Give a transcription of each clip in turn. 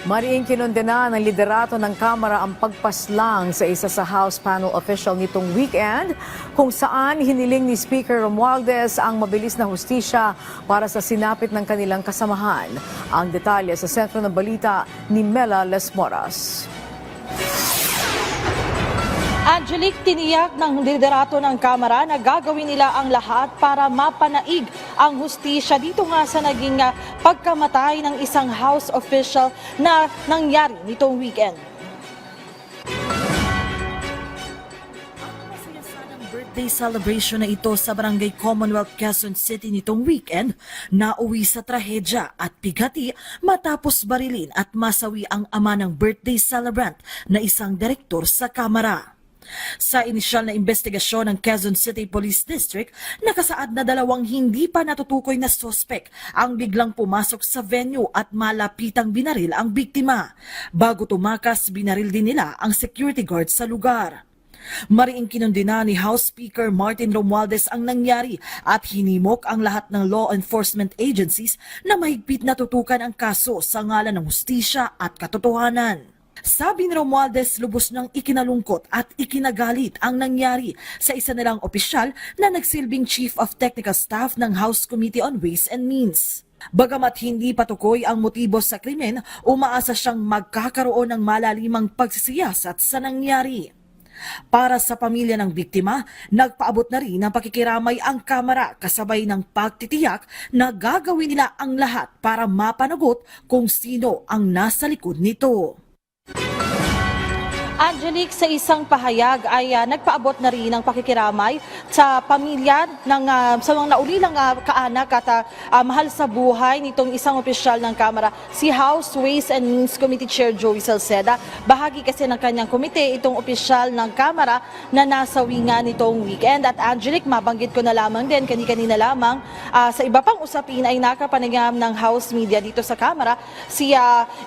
Mariing kinondena ng liderato ng Kamara ang pagpaslang sa isa sa House panel official nitong weekend kung saan hiniling ni Speaker Romualdez ang mabilis na hustisya para sa sinapit ng kanilang kasamahan. Ang detalye sa sentro ng balita ni Mela Lesmoras. Angelique, tiniyak ng liderato ng Kamara na gagawin nila ang lahat para mapanaig ang hustisya dito nga sa naging pagkamatay ng isang House official na nangyari nitong weekend. Birthday celebration na ito sa Barangay Commonwealth, Quezon City nitong weekend, nauwi sa trahedya at bigati matapos barilin at masawi ang ama ng birthday celebrant na isang direktor sa Kamara. Sa inisyal na investigasyon ng Quezon City Police District, nakasaad na 2 hindi pa natutukoy na sospek ang biglang pumasok sa venue at malapitang binaril ang biktima. Bago tumakas, binaril din nila ang security guard sa lugar. Mariing kinundina ni House Speaker Martin Romualdez ang nangyari at hinimok ang lahat ng law enforcement agencies na mahigpit na tutukan ang kaso sa ngalan ng hustisya at katotohanan. Sabi ni Romualdez, lubos ng ikinalungkot at ikinagalit ang nangyari sa isa nilang opisyal na nagsilbing Chief of Technical Staff ng House Committee on Ways and Means. Bagamat hindi patukoy ang motibo sa krimen, umaasa siyang magkakaroon ng malalimang pagsisiyasat sa nangyari. Para sa pamilya ng biktima, nagpaabot na rin ng pakikiramay ang Kamara kasabay ng pagtitiyak na gagawin nila ang lahat para mapanagot kung sino ang nasa likod nito. Angelique, sa isang pahayag ay nagpaabot na rin ng pakikiramay sa pamilya ng sa mga naulilang kaanak at mahal sa buhay nitong isang opisyal ng Kamara, si House Ways and Means Committee Chair Joey Salceda. Bahagi kasi ng kanyang komite itong opisyal ng Kamara na nasawi nga nitong weekend. At Angelique, mabanggit ko na lamang din, kanina lamang, sa iba pang usapin ay nakapanayam ng House Media dito sa Kamara,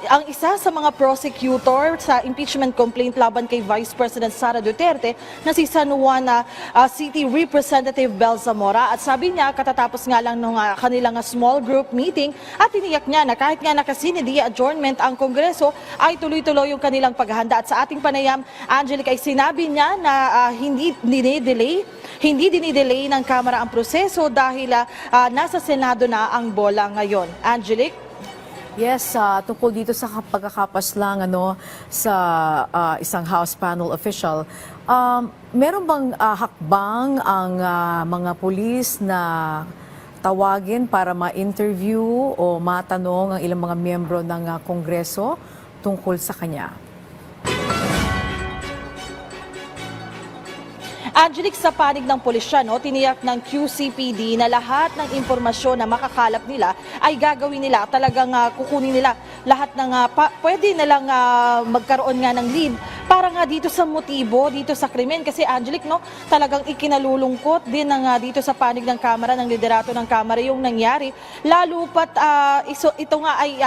ang isa sa mga prosecutor sa impeachment complaint laban kay Vice President Sara Duterte na si San Juan City Representative Bel Zamora. At sabi niya, katatapos nga lang ng kanilang small group meeting at tiniyak niya na kahit nga nakasinidi adjournment ang Kongreso ay tuloy-tuloy yung kanilang paghahanda. At sa ating panayam, Angelique, ay sinabi niya na hindi dinidelay ng Kamara ang proseso dahil nasa Senado na ang bola ngayon. Angelique? Yes, tungkol dito sa pagkakapaslang sa isang House panel official, meron bang hakbang ang mga pulis na tawagin para ma-interview o matanong ang ilang mga miyembro ng Kongreso tungkol sa kanya? Angelique, sa panig ng pulisya, tiniyak ng QCPD na lahat ng impormasyon na makakalap nila ay gagawin nila. Talagang kukunin nila lahat ng pwede nilang magkaroon nga ng lead para nga dito sa motibo, dito sa krimen. Kasi Angelique, talagang ikinalulungkot din dito sa panig ng Kamara, ng liderato ng Kamara yung nangyari. Lalo pat ito nga ay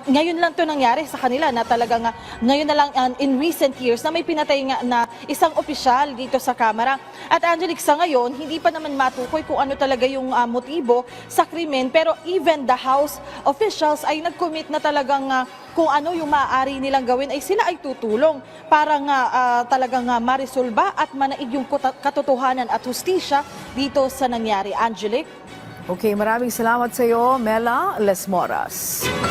ngayon lang to nangyari sa kanila na talagang ngayon na lang in recent years na may pinatay nga na isang opisyal dito sa Kamara. At Angelique, sa ngayon, hindi pa naman matukoy kung ano talaga yung motibo sa krimen, pero even the House officials ay nag-commit na talagang kung ano yung maaari nilang gawin ay sila ay tutulong para nga talagang marisolba at manaig yung katotohanan at hustisya dito sa nangyari. Angelique? Okay, maraming salamat sa iyo, Mela Lesmoras.